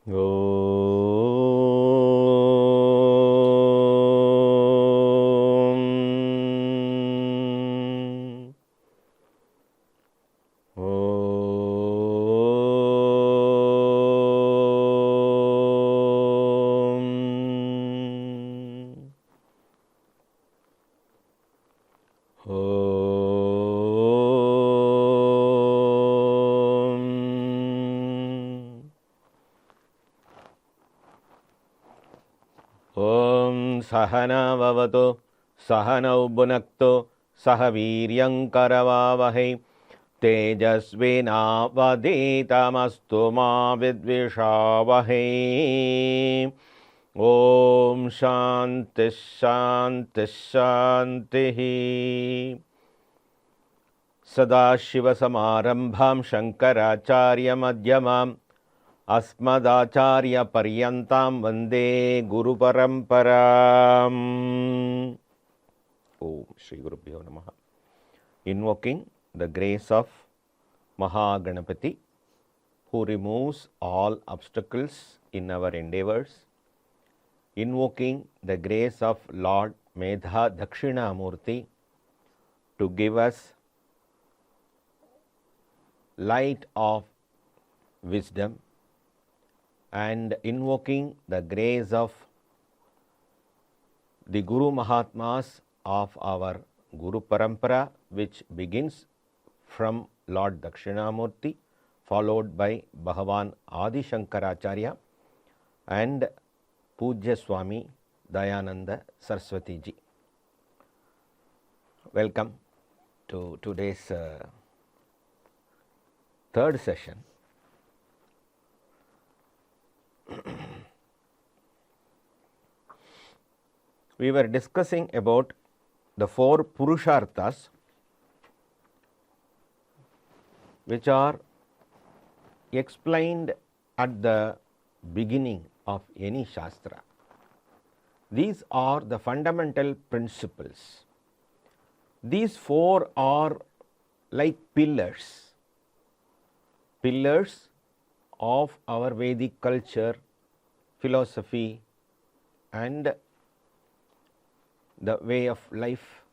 Om. Om Sahana Vavato Sahanau Bhunakto Sahaviryam Karavavahe Tejasvina Vaditamastu Ma Vidvishavahe. Om Shanti Shanti Shanti. Sadashivasamarambham Shankaracharya Madhyamam Asmadacharya Paryantam Vande Guru Paramparam. Om Shri Gurubhyo Namaha. Invoking the grace of Mahaganapati, who removes all obstacles in our endeavors. Invoking the grace of Lord Medha Dakshinamurti to give us light of wisdom, and invoking the grace of the Guru Mahatmas of our Guru Parampara, which begins from Lord Dakshinamurti, followed by Bhagavan Adi Shankaracharya and Pujya Swami Dayananda Saraswati ji. Welcome to today's third session. We were discussing about the four Purusharthas, which are explained at the beginning of any Shastra. These are the fundamental principles. These four are like pillars of our Vedic culture, philosophy, and the way of life.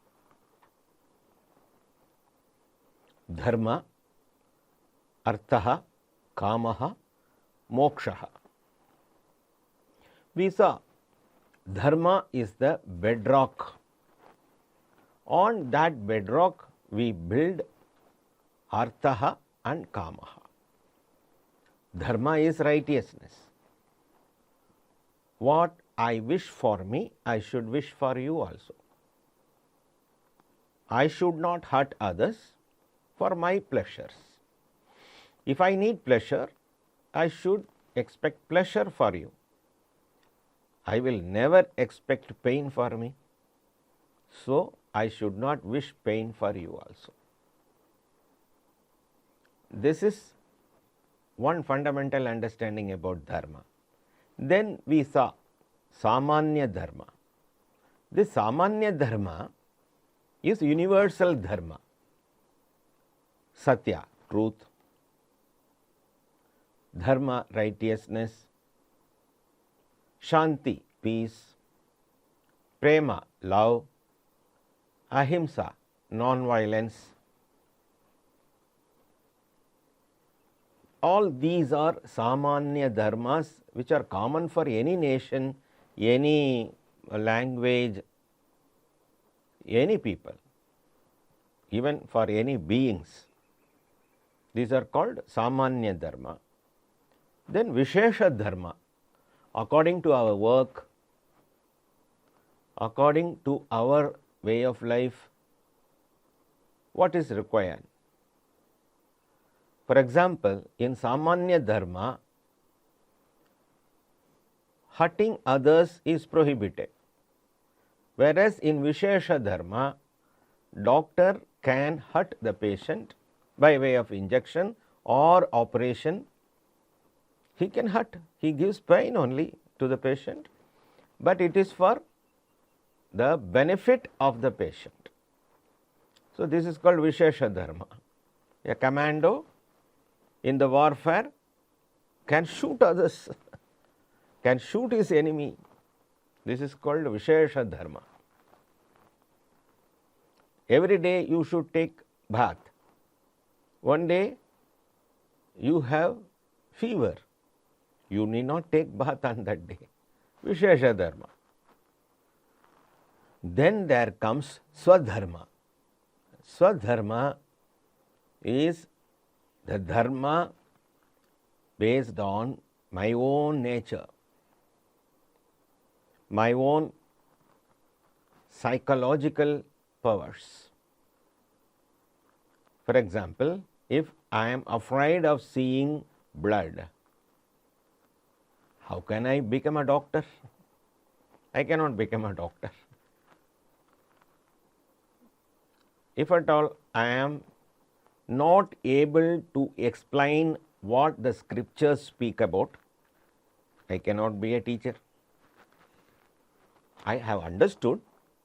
Dharma, Arthaha, Kamaha, Mokshaha. We saw Dharma is the bedrock. On that bedrock we build Arthaha and Kamaha. Dharma is righteousness. What I wish for me, I should wish for you also. I should not hurt others for my pleasures. If I need pleasure, I should expect pleasure for you. I will never expect pain for me, so I should not wish pain for you also. This is one fundamental understanding about Dharma. Then we saw Samanya Dharma. This Samanya Dharma is universal Dharma. Satya, truth. Dharma, righteousness. Shanti, peace. Prema, love. Ahimsa, non-violence. All these are Samanya Dharmas, which are common for any nation, any language, any people, even for any beings. These are called Samanya Dharma. Then Vishesha Dharma, according to our work, according to our way of life, what is required. For example, in Samanya Dharma, hurting others is prohibited, whereas in Vishesha Dharma, doctor can hurt the patient by way of injection or operation. He can hurt, he gives pain only to the patient, but it is for the benefit of the patient. So, this is called Vishesha Dharma. A commando in the warfare can shoot others can shoot his enemy. This is called Vishesha Dharma. Every day you should take bath. One day you have fever. You need not take bath on that day. Vishesha Dharma. Then there comes Swadharma. Swadharma is the dharma based on my own nature, my own psychological powers. For example, if I am afraid of seeing blood, how can I become a doctor? I cannot become a doctor. If at all I am not able to explain what the scriptures speak about, I cannot be a teacher. I have understood,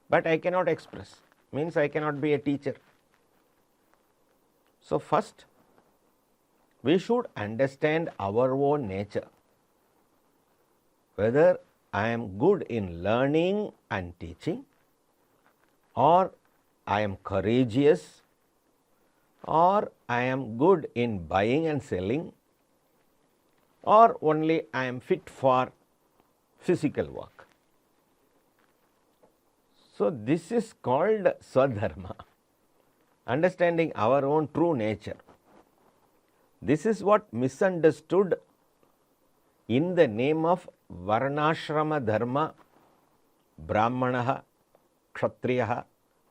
but I cannot express. Means I cannot be a teacher. So first, we should understand our own nature. Whether I am good in learning and teaching, or I am courageous, or I am good in buying and selling, or only I am fit for physical work. So this is called Swadharma, understanding our own true nature. This is what misunderstood in the name of Varnashrama Dharma, Brahmanaha, Kshatriyaha,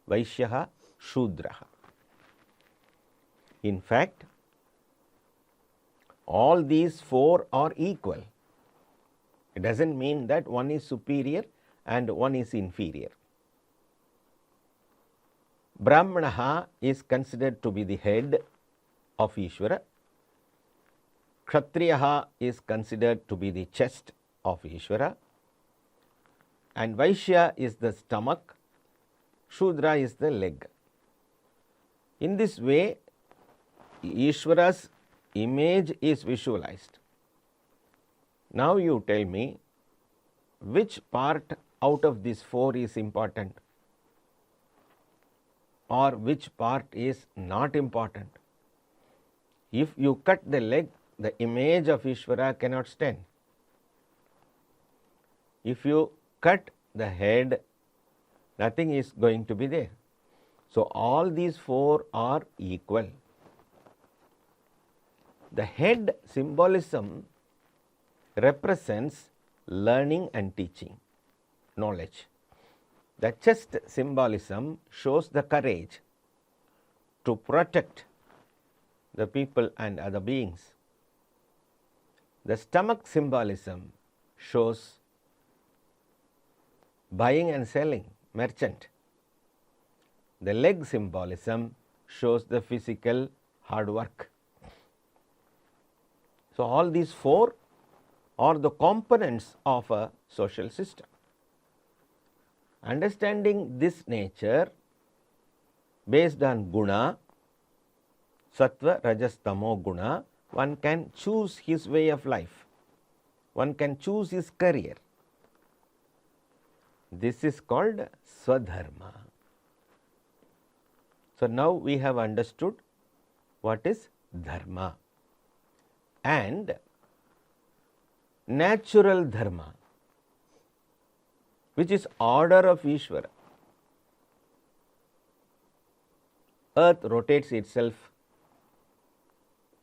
Vaishyaha, Shudraha. In fact, all these four are equal. It doesn't mean that one is superior and one is inferior. Brahmanaha is considered to be the head of Ishvara. Kshatriyaha is considered to be the chest of Ishvara. And Vaishya is the stomach. Shudra is the leg. In this way, Ishvara's image is visualized. Now you tell me, which part out of these four is important, or which part is not important? If you cut the leg, the image of Ishvara cannot stand. If you cut the head, nothing is going to be there. So all these four are equal. The head symbolism represents learning and teaching, knowledge. The chest symbolism shows the courage to protect the people and other beings. The stomach symbolism shows buying and selling, merchant. The leg symbolism shows the physical hard work. So all these four are the components of a social system. Understanding this nature based on guna, sattva, rajas, tamo guna, one can choose his way of life. One can choose his career. This is called Swadharma. So now we have understood what is dharma and natural dharma, which is order of Ishvara. Earth rotates itself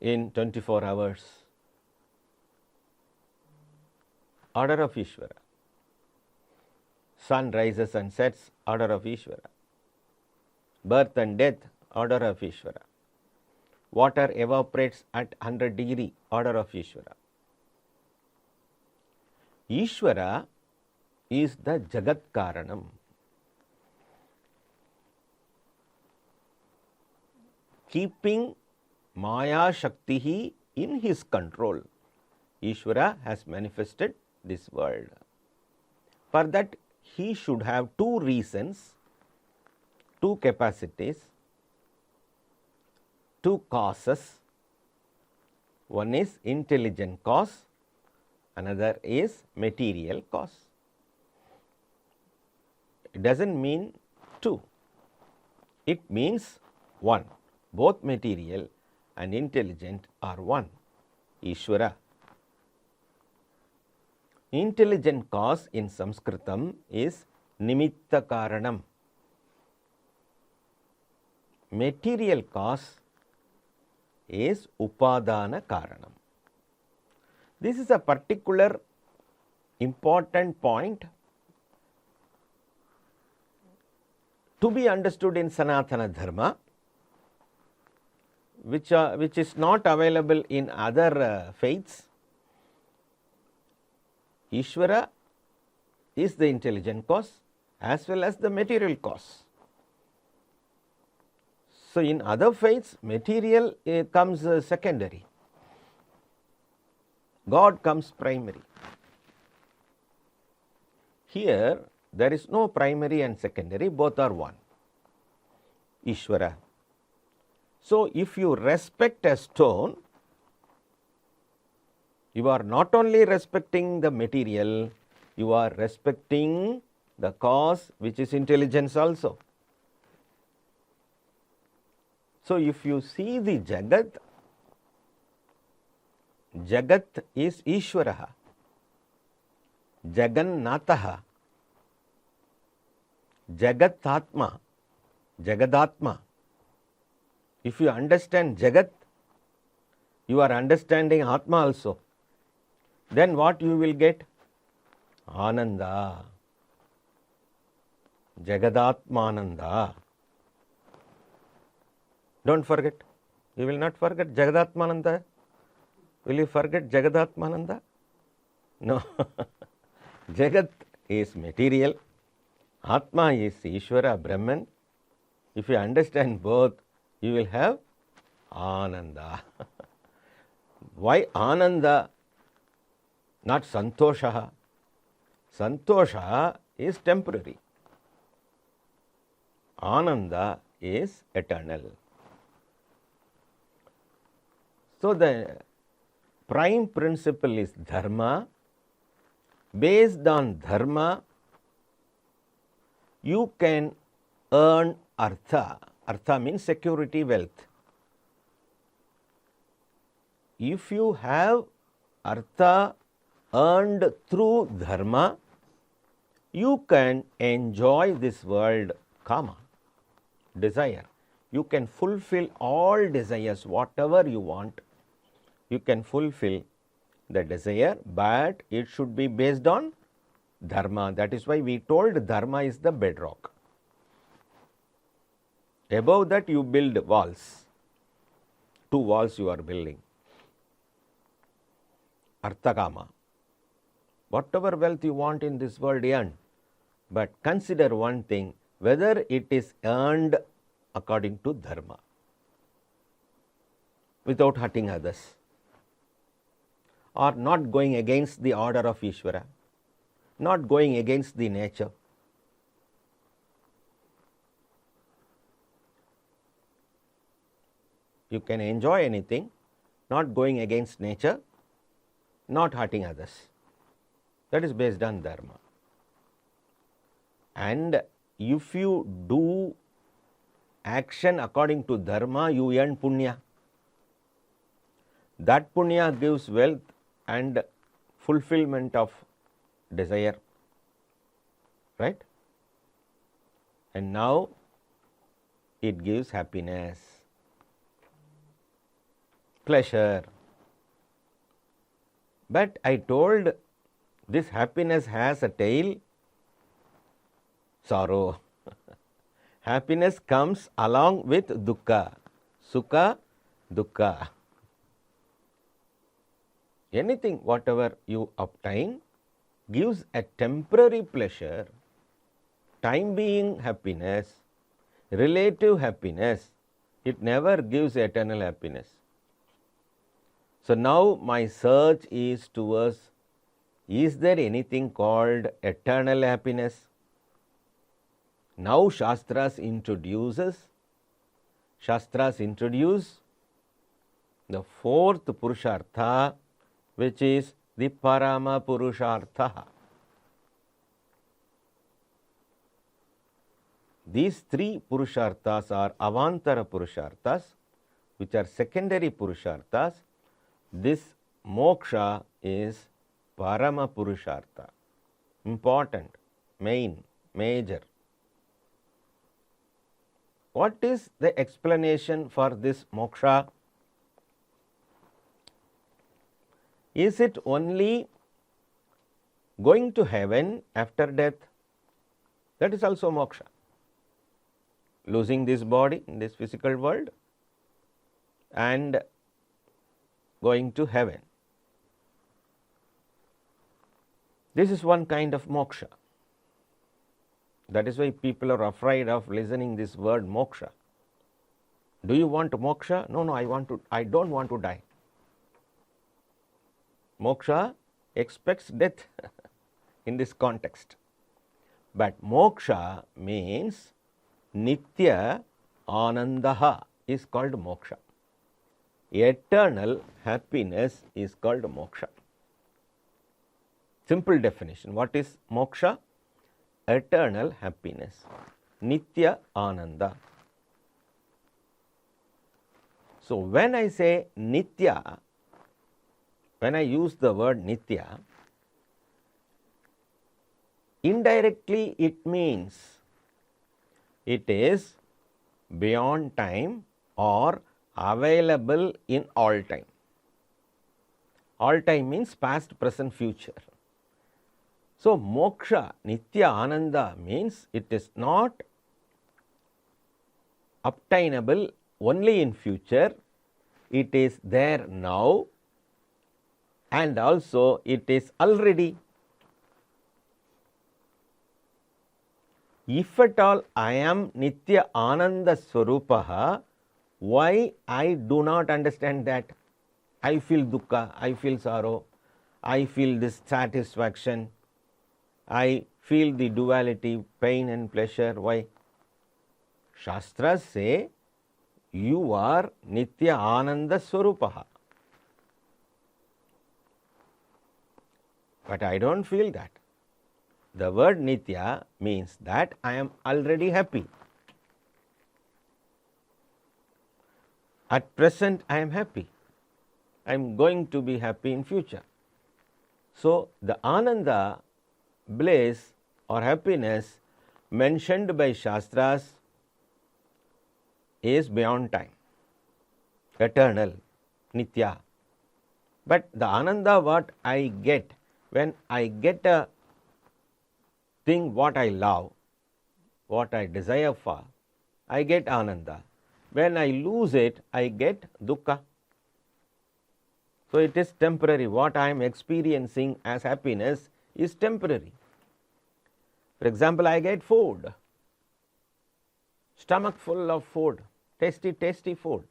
in 24 hours. Order of Ishvara. Sun rises and sets, order of Ishvara. Birth and death, order of Ishvara. Water evaporates at 100 degree, order of Ishvara. Ishvara is the Jagat Karanam. Keeping Maya Shaktihi in his control, Ishvara has manifested this world. For that, he should have two reasons, two capacities, two causes. One is intelligent cause, another is material cause. It does not mean two, it means one. Both material and intelligent are one, Ishvara. Intelligent cause in Sanskritam is nimitta karanam. Material cause is upadana karanam. This is a particular important point to be understood in Sanatana Dharma, which is not available in other faiths. Ishvara is the intelligent cause as well as the material cause. So, in other faiths, material comes secondary, God comes primary. Here, there is no primary and secondary, both are one, Ishvara. So, if you respect a stone, you are not only respecting the material, you are respecting the cause, which is intelligence also. So, if you see the Jagat, Jagat is Ishvaraha, Jagannathaha, Jagatatma, Jagadatma. If you understand Jagat, you are understanding Atma also. Then what you will get? Ananda, Jagadatmananda. Don't forget. You will not forget Jagadatmananda. Will you forget Jagadatmananda? No. Jagat is material, Atma is Ishvara, Brahman. If you understand both, you will have Ananda. Why Ananda, not Santosha? Santosha is temporary. Ananda is eternal. So, the prime principle is Dharma. Based on Dharma, you can earn Artha. Artha means security, wealth. If you have Artha earned through Dharma, you can enjoy this world, Kama, desire. You can fulfill all desires, whatever you want. You can fulfill the desire, but it should be based on Dharma. That is why we told Dharma is the bedrock. Above that you build walls. 2 walls you are building. Arthakama. Whatever wealth you want in this world, earn. But consider one thing, whether it is earned according to Dharma, without hurting others, or not going against the order of Ishvara, not going against the nature. You can enjoy anything, not going against nature, not hurting others. That is based on Dharma. And if you do action according to Dharma, you earn Punya. That Punya gives wealth and fulfillment of desire, right? And now it gives happiness, pleasure. But I told this happiness has a tail, sorrow. Happiness comes along with dukkha, sukha, dukkha. Anything, whatever you obtain, gives a temporary pleasure, time being happiness, relative happiness. It never gives eternal happiness. So, now my search is towards, is there anything called eternal happiness? Now Shastras introduce the 4th Purushartha, which is the Parama Purushartha. These three Purusharthas are Avantara Purusharthas, which are secondary Purusharthas. This moksha is Parama Purushartha, important, main, major. What is the explanation for this moksha? Is it only going to heaven after death? That is also moksha. Losing this body in this physical world and going to heaven. This is one kind of moksha. That is why people are afraid of listening this word moksha. Do you want moksha? No, I don't want to die. Moksha expects death in this context. But moksha means Nitya Anandaha is called moksha. Eternal happiness is called moksha. Simple definition. What is moksha? Eternal happiness. Nitya Ananda. So when I say Nitya, when I use the word Nitya, indirectly it means it is beyond time or available in all time. All time means past, present, future. So moksha, Nitya Ananda means it is not obtainable only in future, it is there now and also it is already. If at all I am Nitya Ananda Swarupaha, why I do not understand that? I feel dukkha, I feel sorrow, I feel dissatisfaction, I feel the duality, pain and pleasure. Why? Shastras say you are Nitya Ananda Swarupaha. But I don't feel that. The word Nitya means that I am already happy. At present I am happy. I am going to be happy in future. So the Ananda, bliss or happiness mentioned by Shastras is beyond time, eternal, Nitya. But the Ananda what I get when I get a thing what I love, what I desire for, I get Ananda. When I lose it, I get dukkha. So it is temporary. What I am experiencing as happiness is temporary. For example, I get food, stomach full of food, tasty food.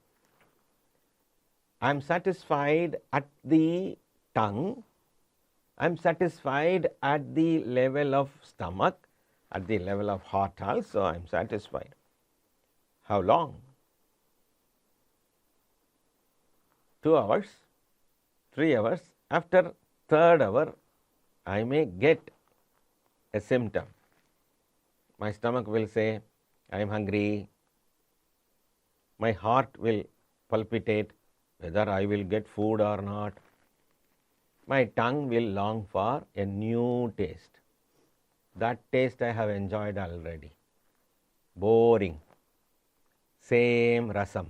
I am satisfied at the tongue, I am satisfied at the level of stomach, at the level of heart also I am satisfied. How long? 2 hours, 3 hours. After 3rd hour, I may get a symptom. My stomach will say, I am hungry. My heart will palpitate whether I will get food or not. My tongue will long for a new taste. That taste I have enjoyed already. Boring. Same rasam,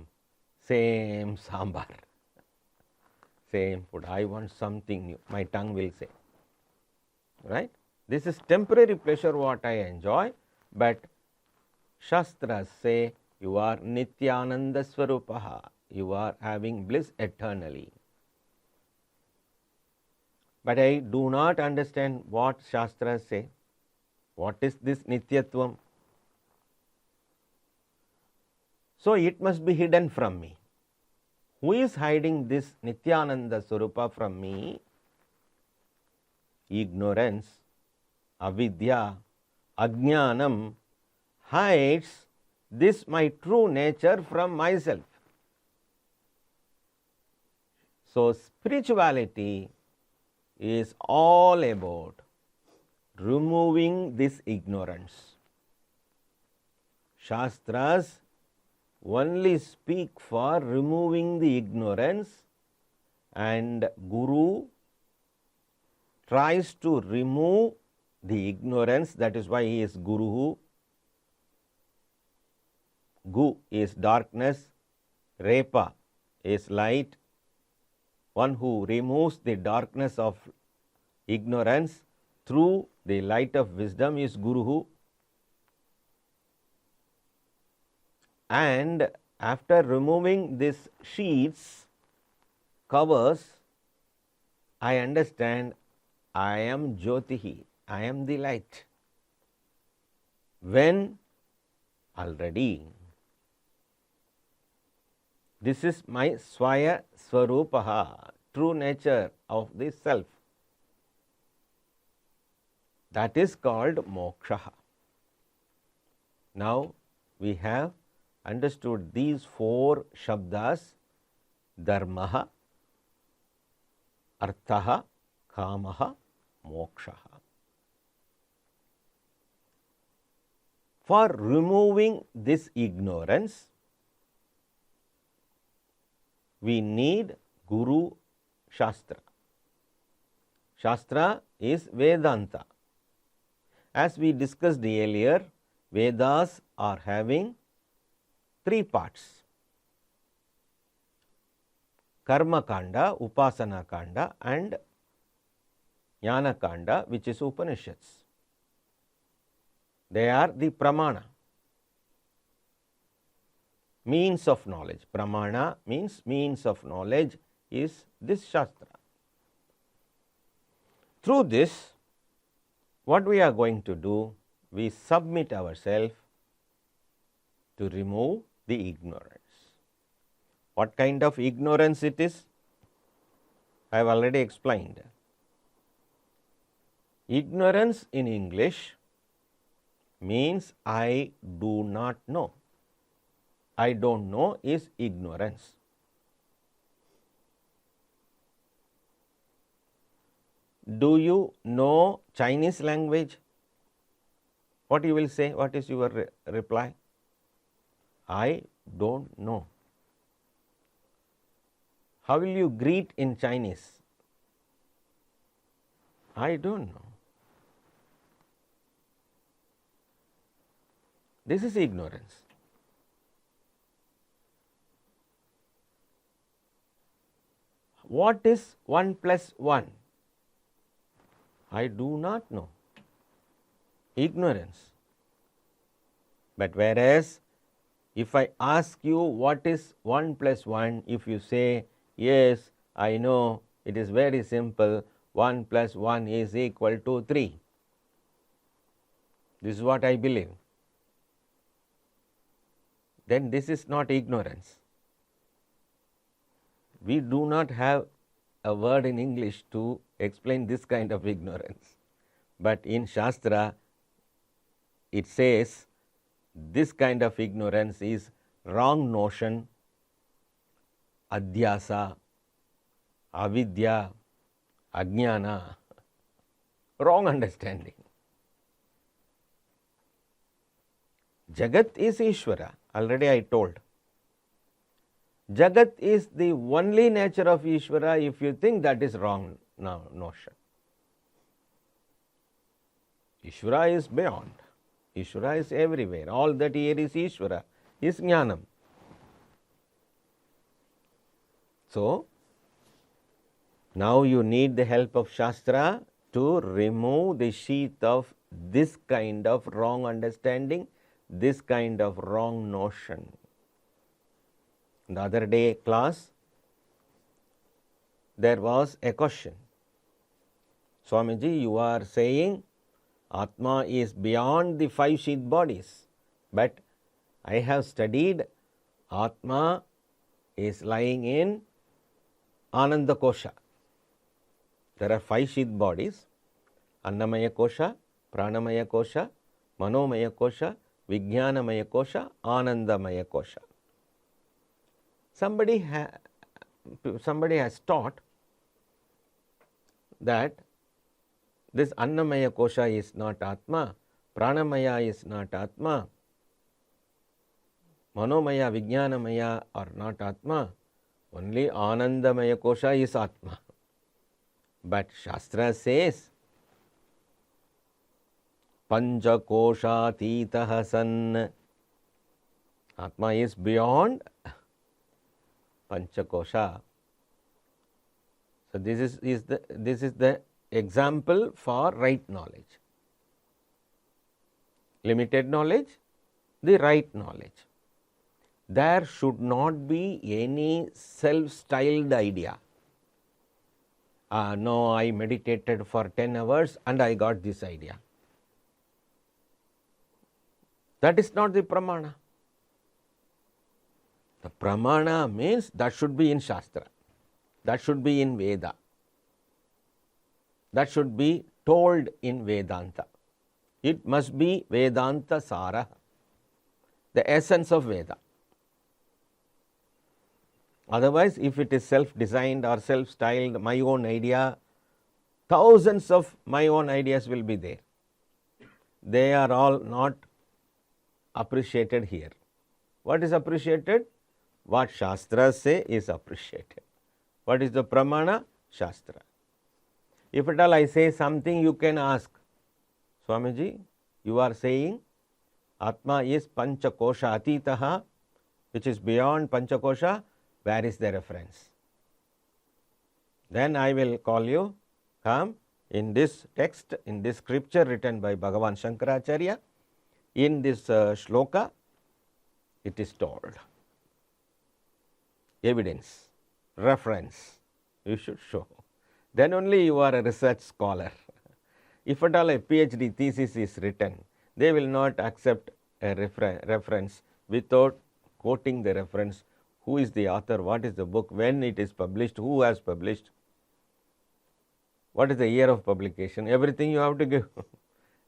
same sambar, same food. I want something new. My tongue will say. Right? This is temporary pleasure what I enjoy, but Shastras say you are Nityananda Swarupaha. You are having bliss eternally. But I do not understand what Shastras say. What is this Nityatvam? So it must be hidden from me. Who is hiding this Nityananda Swarupa from me? Ignorance, avidya, ajnanam hides this my true nature from myself. So spirituality is all about removing this ignorance. Shastras only speak for removing the ignorance, and Guru tries to remove the ignorance. That is why he is Guru. Gu is darkness, Repa is light. One who removes the darkness of ignorance through the light of wisdom is Guru. And after removing these sheets, covers, I understand I am Jyotihi, I am the light. When already this is my Swaya Swarupaha, true nature of the self. That is called moksha. Now we have understood these four shabdas: dharmaha, arthaha, kamaha, mokshaha. For removing this ignorance, we need Guru Shastra. Shastra is Vedanta. As we discussed earlier, Vedas are having three parts: Karma Kanda, Upasana Kanda, and Jnana Kanda, which is Upanishads. They are the pramana, means of knowledge. Pramana means means of knowledge is this Shastra. Through this, what we are going to do, we submit ourselves to remove the ignorance. What kind of ignorance it is? I have already explained. Ignorance in English means I do not know. I don't know is ignorance. Do you know Chinese language? What you will say? What is your reply? I don't know. How will you greet in Chinese? I don't know. This is ignorance. What is 1 plus 1? I do not know. Ignorance. But whereas, if I ask you what is 1 plus 1, if you say, yes, I know, it is very simple, 1 plus 1 is equal to 3. This is what I believe. Then this is not ignorance. We do not have a word in English to explain this kind of ignorance. But in Shastra, it says this kind of ignorance is wrong notion, adhyasa, avidya, ajnana, wrong understanding. Jagat is Ishvara, already I told. Jagat is the only nature of Ishvara. If you think that is wrong notion. Ishvara is beyond. Ishvara is everywhere. All that here is Ishvara, is Jnanam. So, now you need the help of Shastra to remove the sheath of this kind of wrong understanding, this kind of wrong notion. The other day class, there was a question. Swamiji, you are saying Atma is beyond the 5 sheath bodies, but I have studied Atma is lying in Ananda Kosha. There are 5 sheath bodies: Annamaya Kosha, Pranamaya Kosha, Manomaya Kosha, Vijnanamaya Kosha, Anandamaya Kosha. Somebody has taught that this Annamaya Kosha is not Atma, Pranamaya is not Atma, Manomaya, Vijnanamaya are not Atma, only Anandamaya Kosha is Atma. But Shastra says, Panchakoshatitaha san. Atma is beyond Panchakosha. So this is the example for right knowledge. Limited knowledge, the right knowledge. There should not be any self-styled idea. No, I meditated for 10 hours and I got this idea. That is not the pramana. The pramana means that should be in Shastra, that should be in Veda, that should be told in Vedanta. It must be Vedanta Sara, the essence of Veda. Otherwise, if it is self-designed or self-styled, my own idea, thousands of my own ideas will be there. They are all not appreciated here. What is appreciated? What Shastras say is appreciated. What is the pramana? Shastra. If at all I say something, you can ask, Swamiji, you are saying Atma is Panchakosha Atitaha, which is beyond Panchakosha. Where is the reference? Then I will call you, come in this text, in this scripture written by Bhagavan Shankaracharya, in this shloka, it is told. Evidence, reference, you should show. Then only you are a research scholar. If at all a PhD thesis is written, they will not accept a reference without quoting the reference. Who is the author, what is the book, when it is published, who has published, what is the year of publication, everything you have to give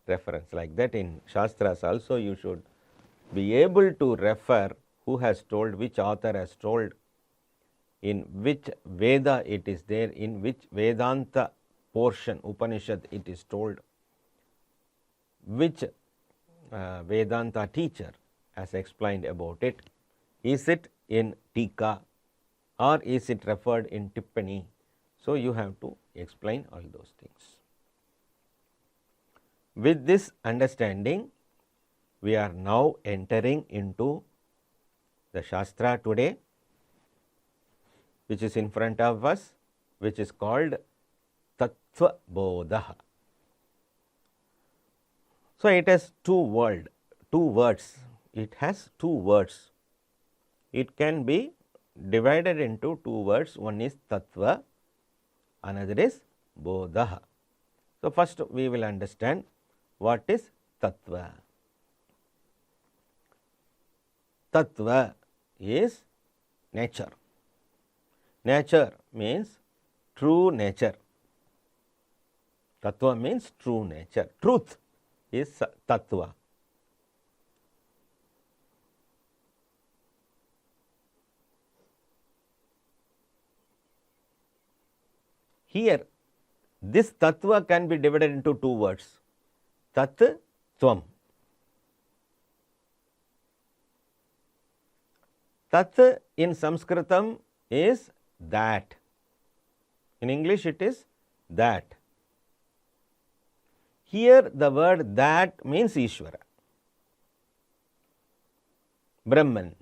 reference. Like that in Shastras also you should be able to refer who has told, which author has told, in which Veda it is there, in which Vedanta portion, Upanishad it is told, which Vedanta teacher has explained about it. Is it in Tika or is it referred in Tippani? So you have to explain all those things. With this understanding, we are now entering into the Shastra today, which is in front of us, which is called Tattvabodha. So it has two words. It has two words. It can be divided into two words. One is Tattva, another is Bodha. So first we will understand what is Tattva. Tattva is nature. Nature means true nature. Tattva means true nature. Truth is Tattva. Here, this Tattva can be divided into two words. Tat, Tvam. Tat in Sanskritam is that. In English it is that. Here the word that means Ishvara, Brahman,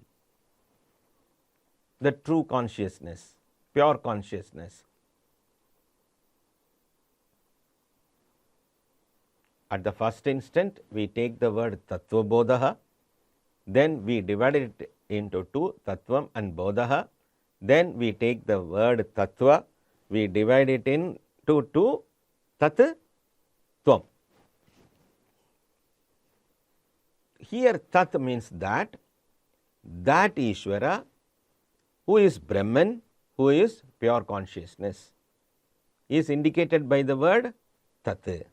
the true consciousness, pure consciousness. At the first instant, we take the word Tattvabodha, then we divide it into two, Tattvam and Bodha. Then we take the word Tattva, we divide it into two, Tat, Tvam. Here Tat means that Ishvara, who is Brahman, who is pure consciousness, is indicated by the word Tat.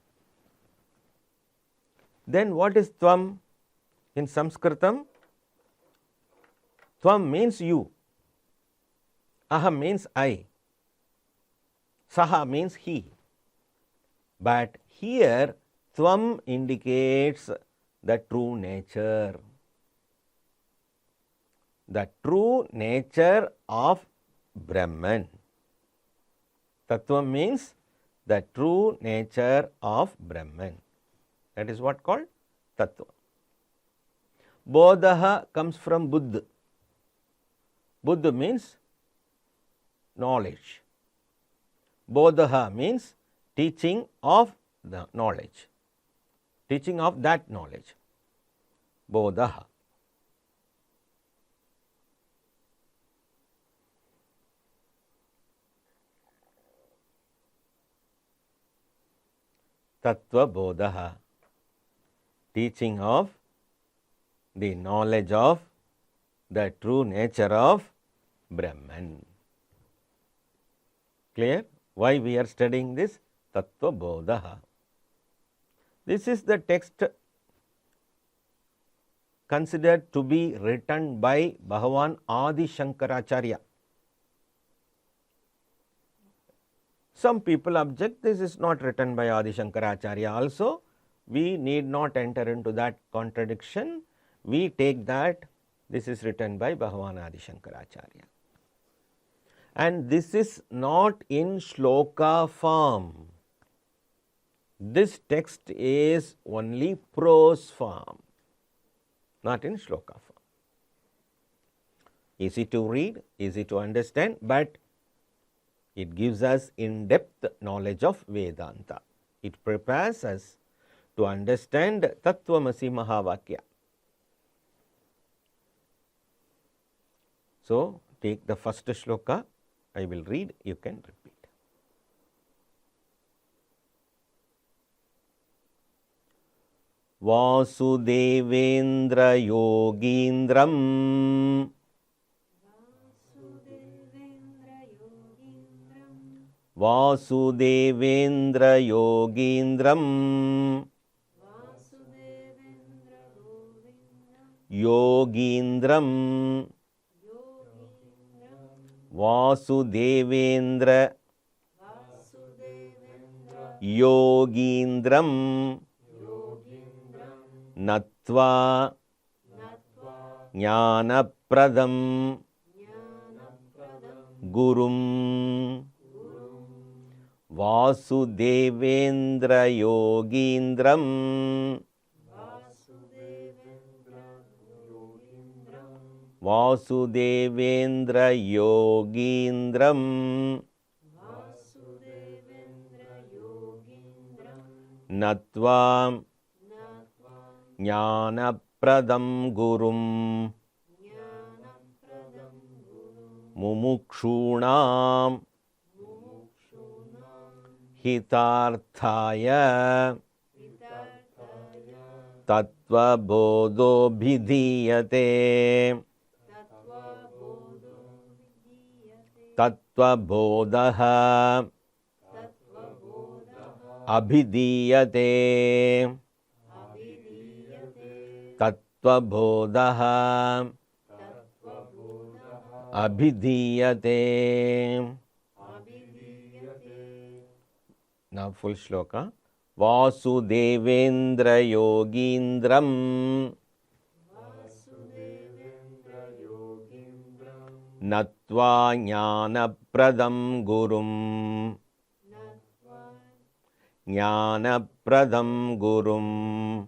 Then what is Tvam in Sanskritam? Tvam means you, Aham means I, Saha means he. But here Tvam indicates the true nature. The true nature of Brahman. Tattva means the true nature of Brahman. That is what called Tattva. Bodha comes from Buddha. Buddha means knowledge. Bodha means teaching of the knowledge. Teaching of that knowledge. Bodha. Tattvabodha, teaching of the knowledge of the true nature of Brahman. Clear? Why we are studying this? Tattvabodha. This is the text considered to be written by Bhagavan Adi Shankaracharya. Some people object this is not written by Adi Shankaracharya also. We need not enter into that contradiction. We take that this is written by Bhagavan Adi Shankaracharya. And this is not in shloka form. This text is only prose form, not in shloka form. Easy to read, easy to understand, but it gives us in-depth knowledge of Vedanta. It prepares us to understand Tattvamasi Mahavakya. So, take the first shloka, I will read, you can repeat. Vasudevendra Yogindram Vasudevendra Yogindram Yogindram Vasudevendra Yogindram Natva Jnanapradam Gurum Vasudevendra Yogindram Vasudevendra Yogindram Natva Jnanapradam Gurum Mumukshunam Hitarthaya Tattvabodho Bhidiyate Tattvabodha Abhidiyate Tattvabodha Abhidiyate. Now full shloka. Vasudevendra Yogindram Natva Jnanapradam Gurum Jnanapradam Gurum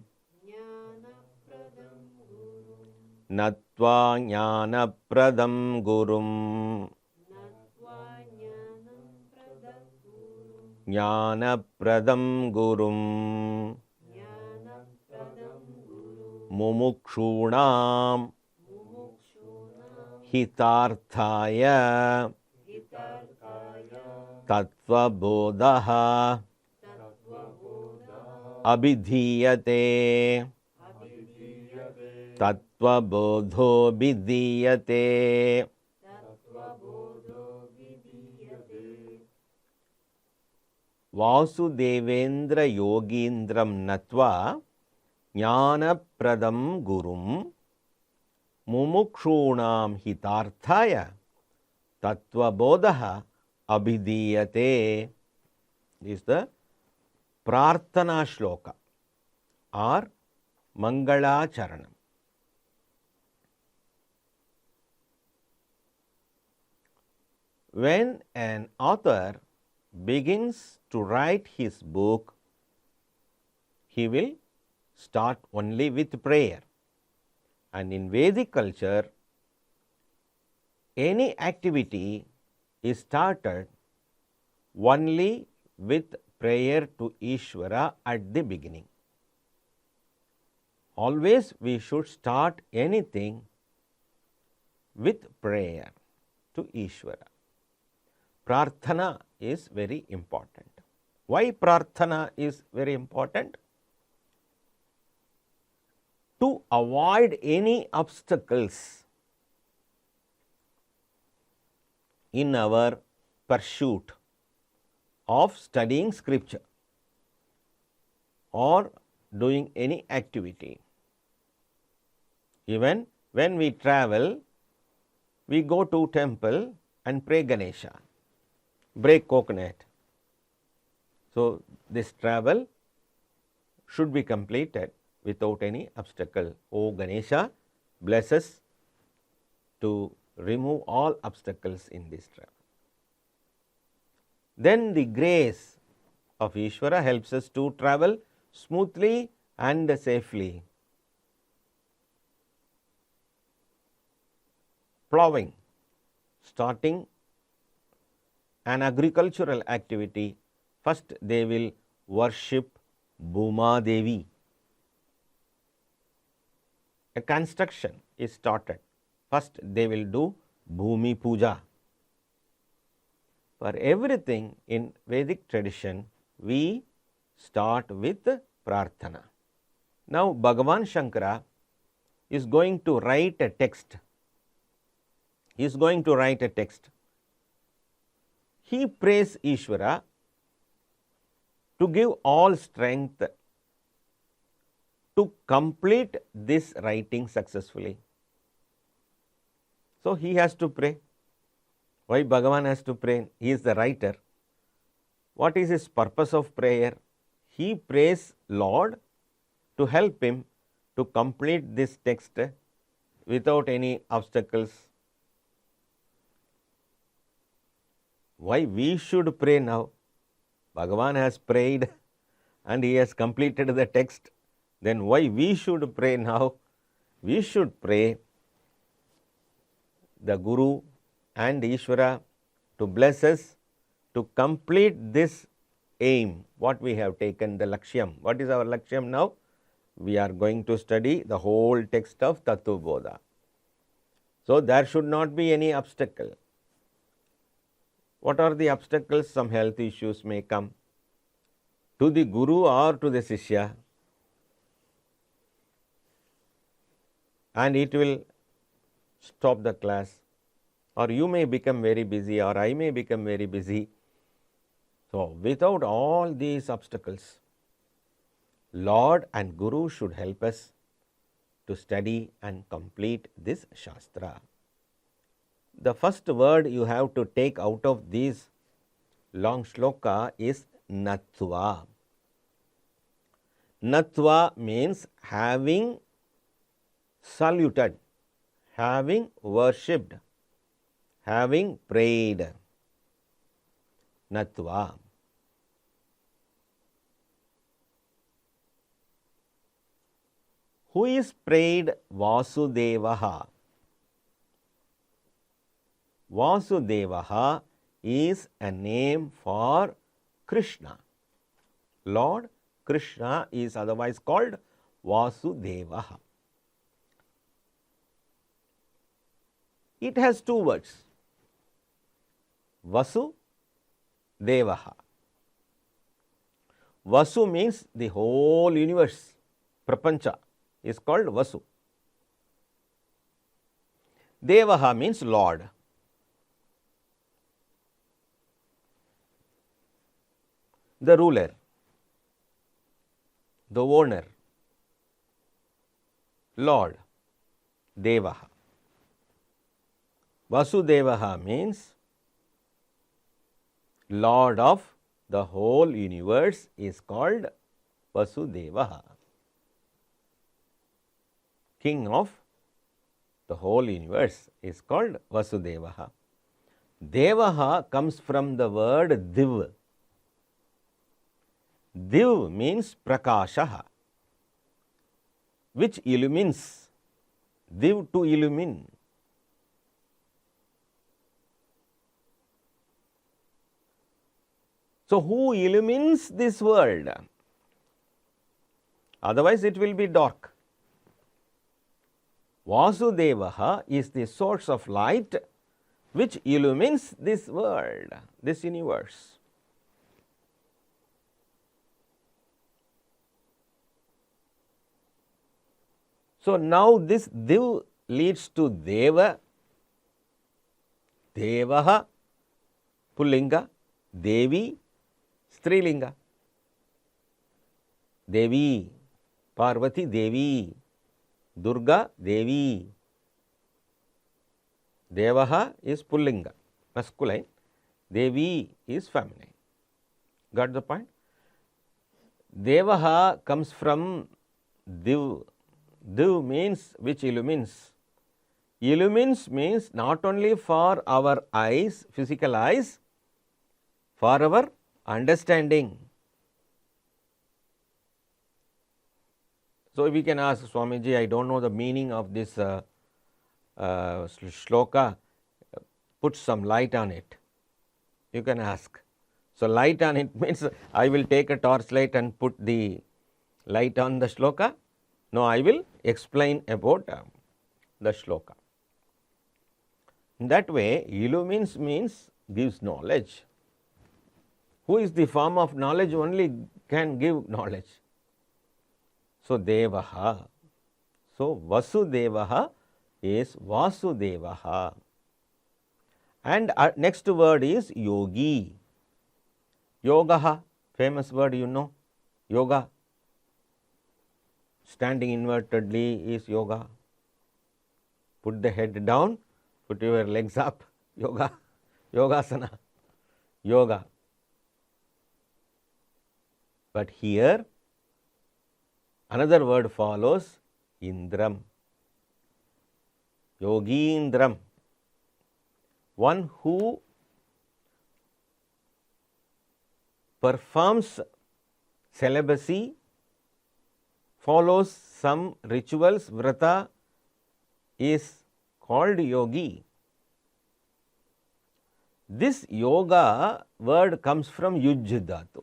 Natva Jnanapradam Gurum Jnanapradam Gurum Mumukshunam Hitarthaya Tattvabodha Abhidhiyate Tattvabodho Bhidiyate. Vasudevendra Yogindram Natva Jnanapradam Gurum Mumukshunam Hitarthaya Tattvabodha Abhidiyate. This is the Prarthana Shloka or Mangala Charanam. When an author begins to write his book, he will start only with prayer. And in Vedic culture, any activity is started only with prayer to Ishvara at the beginning. Always we should start anything with prayer to Ishvara. Prarthana is very important. Why prarthana is very important? To avoid any obstacles in our pursuit of studying scripture or doing any activity. Even when we travel, we go to temple and pray Ganesha, break coconut. So, this travel should be completed without any obstacle. O Ganesha, bless us to remove all obstacles in this travel. Then the grace of Ishvara helps us to travel smoothly and safely. Plowing, starting an agricultural activity, first they will worship Bhuma Devi. A construction is started, first they will do Bhumi Puja. For everything in Vedic tradition, we start with Prarthana. Now, Bhagavan Shankara is going to write a text. He is going to write a text. He prays Ishvara to give all strength to complete this writing successfully. So, he has to pray. Why Bhagavan has to pray? He is the writer. What is his purpose of prayer? He prays Lord to help him to complete this text without any obstacles. Why we should pray now? Bhagavan has prayed and he has completed the text. Then why we should pray now? We should pray the Guru and Ishvara to bless us to complete this aim, what we have taken, the Lakshyam. What is our Lakshyam now? We are going to study the whole text of Tattvabodha. So, there should not be any obstacle. What are the obstacles? Some health issues may come to the Guru or to the Sishya, and it will stop the class, or you may become very busy, or I may become very busy. So, without all these obstacles, Lord and Guru should help us to study and complete this Shastra. The first word you have to take out of this long shloka is Nattva. Nattva means having saluted, having worshipped, having prayed. Nattva. Who is prayed? Vasudevaha. Vasudevaha is a name for Krishna. Lord Krishna is otherwise called Vasudevaha. It has two words, Vasu, Devaha. Vasu means the whole universe, Prapancha is called Vasu. Devaha means Lord. The ruler, the owner, Lord, Devaha. Vasudevaha means Lord of the whole universe is called Vasudevaha. King of the whole universe is called Vasudevaha. Devaha comes from the word Div. Div means Prakashaha, which illumines. Div, to illumine. So, who illumines this world? Otherwise, it will be dark. Vasudevaha is the source of light which illumines this world, this universe. So, now this Div leads to Deva, Devaha, Pullinga, Devi, Strilinga. Devi, Parvati Devi, Durga Devi. Devaha is Pullinga, masculine. Devi is feminine. Got the point? Devaha comes from Div. Div means which illumines. Illumines means not only for our eyes, physical eyes, for our understanding. So, we can ask Swamiji, I don't know the meaning of this shloka, put some light on it. You can ask. So, light on it means I will take a torchlight and put the light on the shloka. No, I will explain about the shloka. In that way, illumines means gives knowledge. Who is the form of knowledge? Only can give knowledge. So, Devaha. So, Vasudevaha is Vasudevaha. And next word is Yogi. Yogaha, famous word you know. Yoga. Standing invertedly is yoga. Put the head down, put your legs up. Yoga. Yogasana. Yoga. But here another word follows, Indram. Yogindram. One who performs celibacy, follows some rituals, vrata, is called yogi. This yoga word comes from yuj dhatu.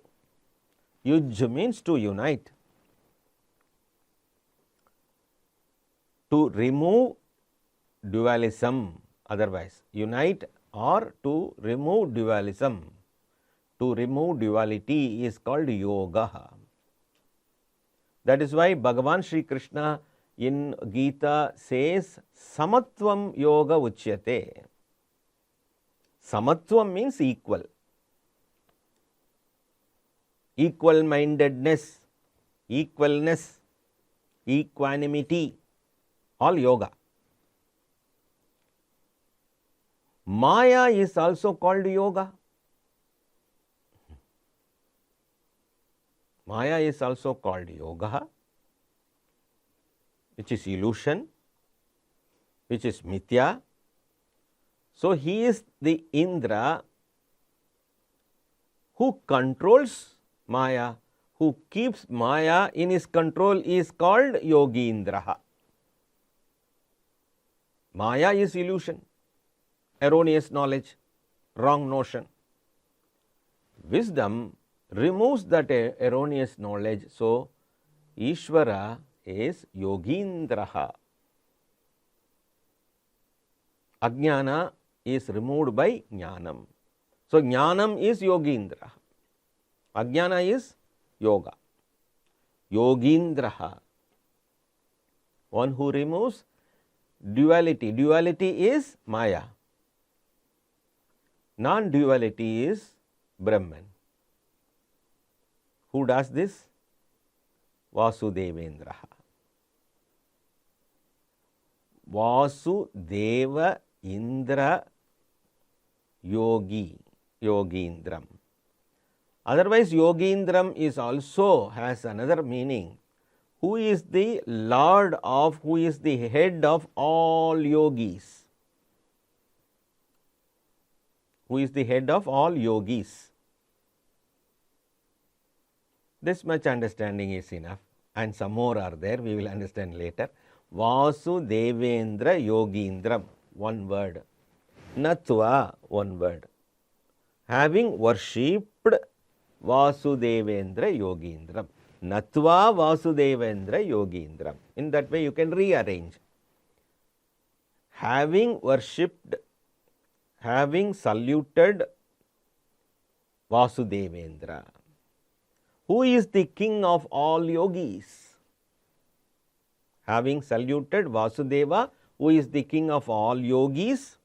Yuj means to unite, to remove dualism, otherwise unite or to remove dualism, to remove duality is called yoga. That is why Bhagavan Shri Krishna in Gita says Samatvam Yoga Uchyate. Samatvam means equal. Equal mindedness, equalness, equanimity, all yoga. Maya is also called yoga. Maya is also called yoga, which is illusion, which is mithya. So, he is the Indra who controls Maya, who keeps Maya in his control is called Yogindraha. Maya is illusion, erroneous knowledge, wrong notion. Wisdom removes that erroneous knowledge. So, Ishvara is Yogindraha. Ajnana is removed by Jnanam. So, Jnanam is Yogindraha. Ajnana is yoga. Yogindraha. One who removes duality. Duality is Maya. Non-duality is Brahman. Who does this? Vasudevendraha. Vasudeva Indra Yogi, Yogindram. Otherwise, Yogindram is also has another meaning. Who is the Lord of, who is the head of all yogis? Who is the head of all yogis? This much understanding is enough, and some more are there, we will understand later. Vasudevendra Yogindram, one word. Natva, one word. Having worshipped Vasudevendra Yogindram. Natva Vasudevendra Yogindram. In that way you can rearrange. Having worshipped, having saluted Vasudevendra. Who is the king of all yogis? Having saluted Vasudeva, who is the king of all yogis?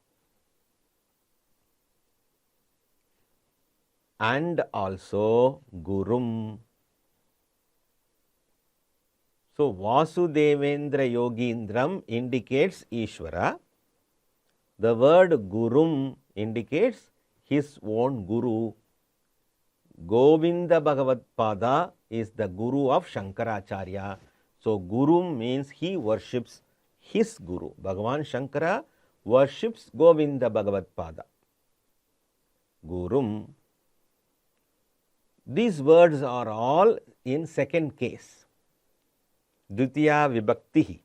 And also Gurum. So, Vasudevendra Yogindram indicates Ishvara. The word Gurum indicates his own Guru. Govinda Bhagavatpada is the Guru of Shankaracharya. So, Gurum means he worships his Guru. Bhagavan Shankara worships Govinda Bhagavatpada. Gurum. These words are all in second case. Dvitiya Vibhakti.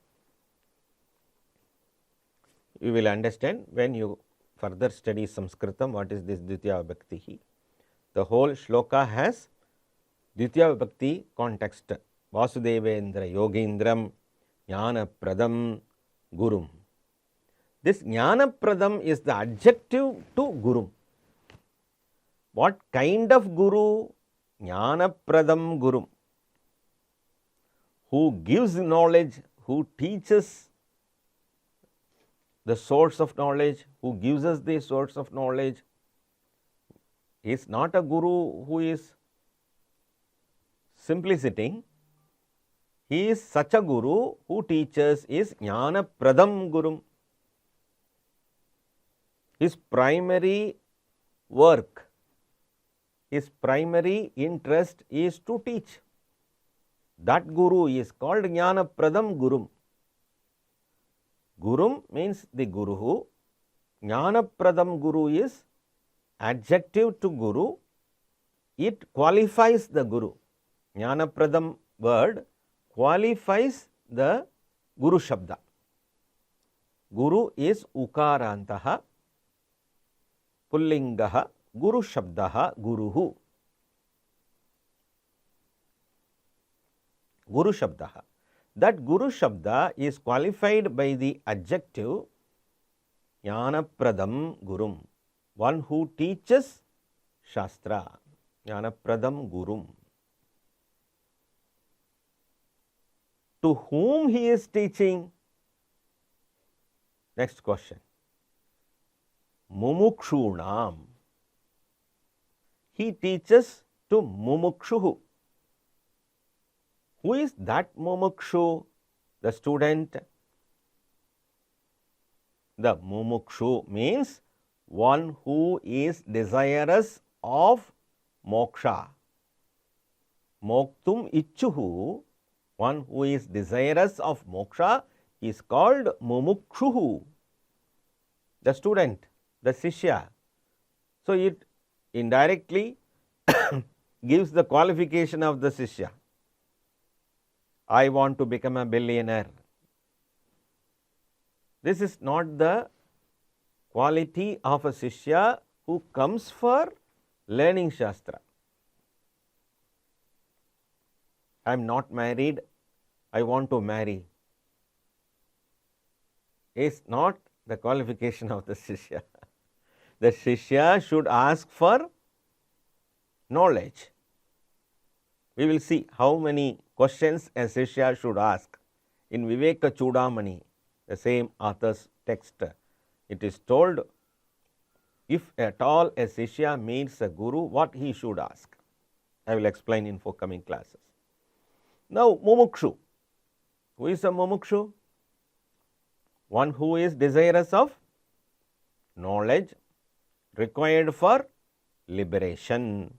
You will understand when you further study Sanskritam what is this Dvitiya Vibhakti. The whole shloka has Dvitiya Vibhakti context. Vasudevendra Yogindram Jnana Pradam Gurum. This Jnana Pradam is the adjective to Gurum. What kind of Guru? Jnana Pradam Gurum. Who gives knowledge, who teaches the source of knowledge, who gives us the source of knowledge. He is not a Guru who is simply sitting. He is such a Guru who teaches is Jnana Pradam Gurum. His primary work, his primary interest is to teach. That Guru is called Jnana Pradam Gurum. Gurum means the Guru. Jnana Pradam Guru is adjective to Guru. It qualifies the Guru. Jnana Pradam word qualifies the Guru Shabda. Guru is Ukarantaha, Pullingaha, Guru Shabdaha, Guruhu. Guru Shabdaha. That Guru Shabda is qualified by the adjective Jnana Pradam Gurum. One who teaches Shastra. Jnana Pradam Gurum. To whom he is teaching? Next question. Mumukshunam. He teaches to Mumukshuhu. Who is that Mumukshu? The student. The Mumukshu means one who is desirous of moksha. Moktum Ichuhu, one who is desirous of moksha is called Mumukshuhu. The student, the Shishya. So, it indirectly gives the qualification of the Shishya. I want to become a billionaire. This is not the quality of a Shishya who comes for learning Shastra. I am not married, I want to marry. Is not the qualification of the Shishya. The Shishya should ask for knowledge. We will see how many questions a Shishya should ask. In Viveka Chudamani, the same author's text, it is told, if at all a Shishya meets a Guru, what he should ask. I will explain in forthcoming classes. Now, Mumukshu. Who is a Mumukshu? One who is desirous of knowledge required for liberation.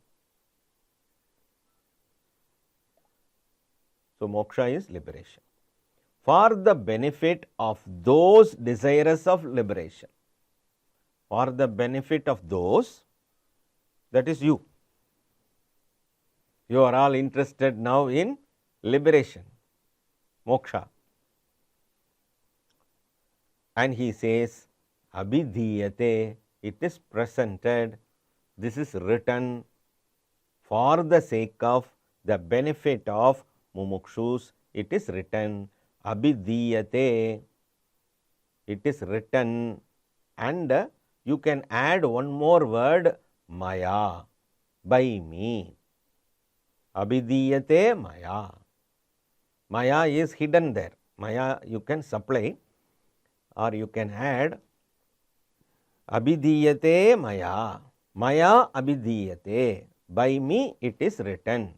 So, moksha is liberation. For the benefit of those desirous of liberation, for the benefit of those, that is you. You are all interested now in liberation, moksha. And he says, abhidhiyate, it is presented, this is written for the sake of the benefit of mumukshus, it is written, abhidhiyate, it is written, and you can add one more word, maya, by me. Abhidhiyate maya. Maya is hidden there. Maya you can supply or you can add. Abhidhiyate maya. Maya abhidhiyate. By me it is written.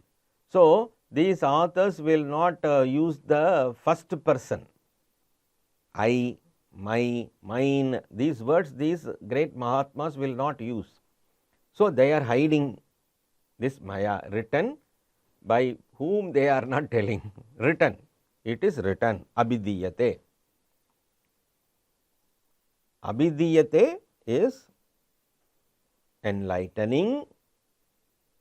So, these authors will not use the first person. I, my, mine, these words, these great Mahatmas will not use. So, they are hiding this maya, written by whom they are not telling. Written, it is written, abhidhiyate. Abhidhiyate is enlightening,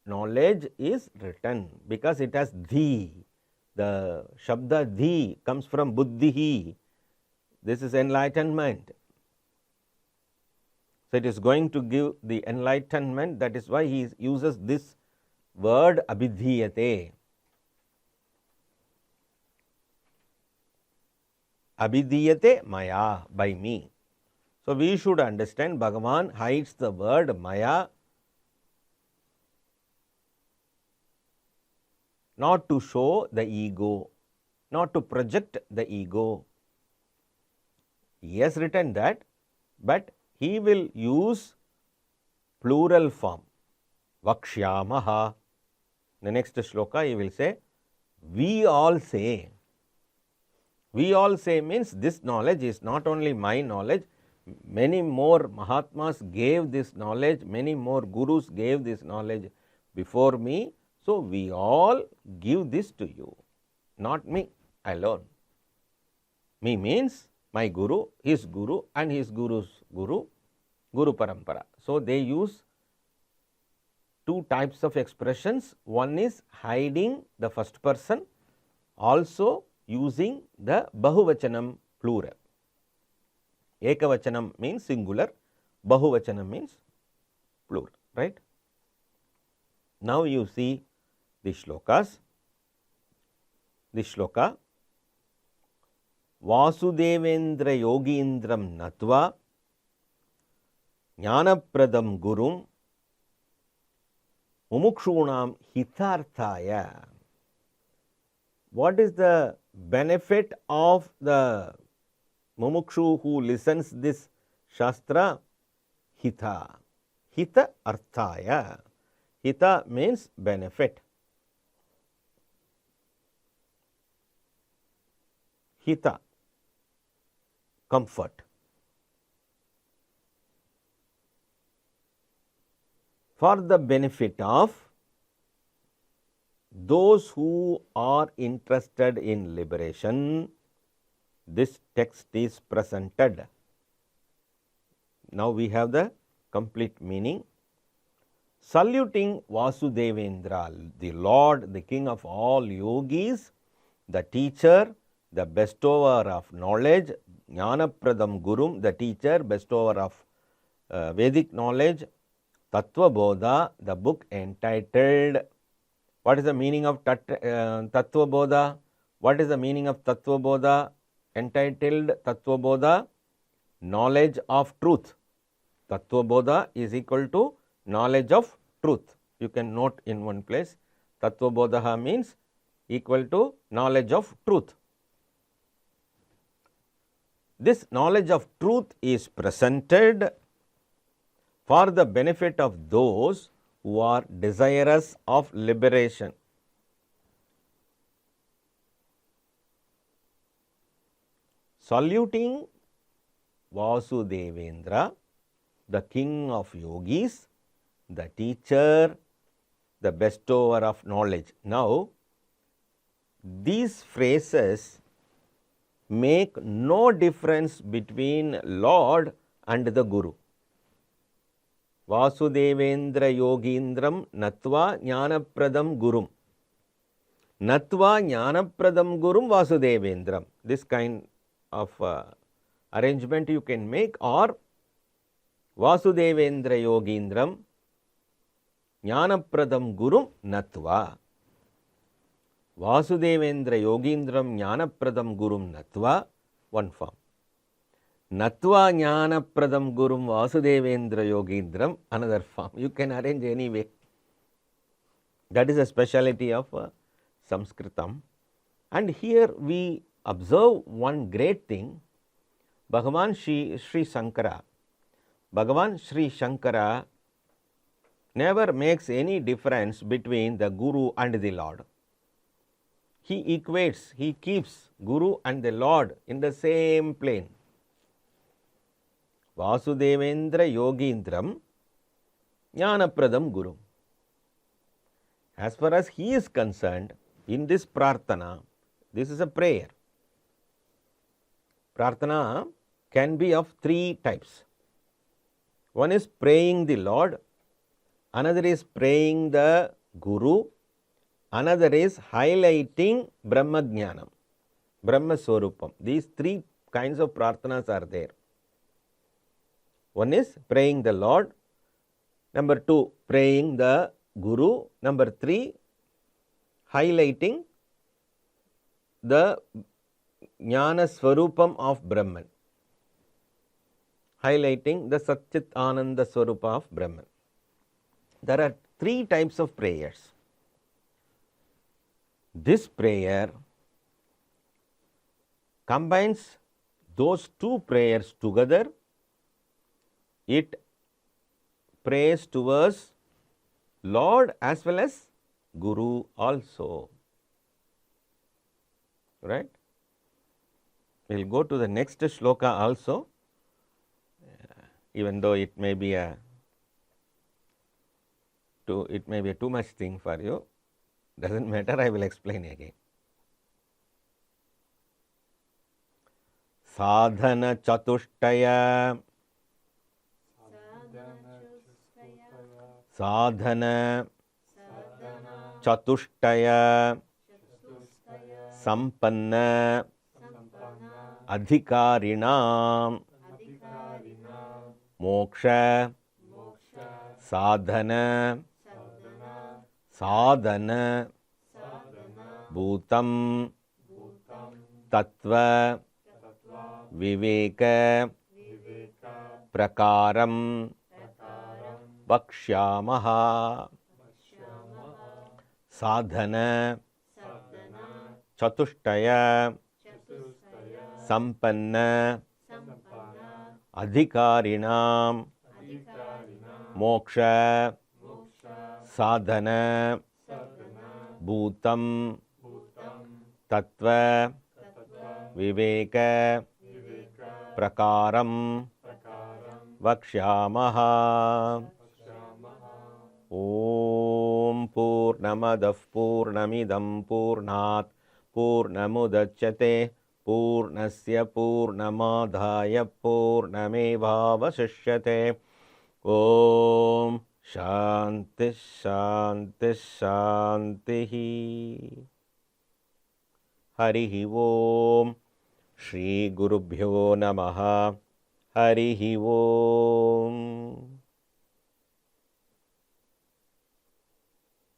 knowledge is written, because it has dhi. The shabda dhi comes from buddhihi. This is enlightenment. So, it is going to give the enlightenment, that is why he uses this word abhidhiyate. Abhidhiyate maya, by me. So, we should understand Bhagavan hides the word maya not to show the ego, not to project the ego. He has written that, but he will use plural form, vakshyamaha. The next shloka he will say, we all say. We all say means this knowledge is not only my knowledge, many more Mahatmas gave this knowledge, many more Gurus gave this knowledge before me. So, we all give this to you, not me alone. Me means my Guru, his Guru and his Guru's Guru, Guru Parampara. So, they use two types of expressions. One is hiding the first person, also using the Bahuvachanam plural. Ekavachanam means singular, Bahuvachanam means plural, right. Now, you see the shlokas. The shloka, Vasudevendra Yogindram Natva Jnanapradam Gurum Mumukshunam Hitarthaya. What is the benefit of the mumukshu who listens this shastra? Hita. Hita arthaya. Hita means benefit. Hita, comfort. For the benefit of those who are interested in liberation, this text is presented. Now, we have the complete meaning. Saluting Vasudevendra, the Lord, the King of all yogis, the teacher, the bestower of knowledge, Jnanapradam Gurum, the teacher, bestower of Vedic knowledge, Tattvabodha, the book entitled. What is the meaning of Tattvabodha? What is the meaning of Tattvabodha? Entitled Tattvabodha, knowledge of truth. Tattvabodha is equal to knowledge of truth. You can note in one place, Tattvabodha means equal to knowledge of truth. This knowledge of truth is presented for the benefit of those who are desirous of liberation. Saluting Vasudevendra, the king of yogis, the teacher, the bestower of knowledge. Now, these phrases make no difference between Lord and the Guru. Vasudevendra Yogindram Natva Jnanapradam Gurum. Natva Jnanapradam Gurum Vasudevendram. This kind of arrangement you can make, or Vasudevendra Yogindram Jnanapradam Gurum Natva. Vasudevendra Yogindram Jnanapradam Gurum Natva, one form. Natva Jnanapradam Gurum Vasudevendra Yogindram, another form. You can arrange any way. That is a speciality of Sanskritam. And here we observe one great thing. Bhagavan Sri Shankara never makes any difference between the Guru and the Lord. He equates, he keeps Guru and the Lord in the same plane. Vasudevendra Yogindram Jnanapradam Guru. As far as he is concerned, in this prarthana, this is a prayer. Prarthana can be of three types. One is praying the Lord, another is praying the Guru, another is highlighting Brahma Jnanam, Brahma Swarupam. These three kinds of prarthanas are there. One is praying the Lord, number two, praying the Guru, number three, highlighting the Jnana Swarupam of Brahman, highlighting the Satchit Ananda Swarupa of Brahman. There are three types of prayers. This prayer combines those two prayers together. It prays towards Lord as well as Guru also. Right? We will go to the next shloka also, even though it may be too much thing for you. Doesn't matter, I will explain again. Sadhana Chatushtaya. Sadhana Chatushtaya Sampanna Adhikarinam Moksha Sadhana Sadhana Bhutam Tattva Viveka Prakaram Vakshyamaha. Sadhana Chatushtaya Sampanna Adhikarinam Moksha Sadhana Bhutam Tattva Viveka Prakaram Vakshyamaha. Om Purnamadav Purnamidam Purnat Purnamudachyate Purnasya Purnamadhaya Purnamevavasishyate. Om Shanti Shanti Shanti. Harihi Om. Shri Gurubhyo Namaha. Harihi Om.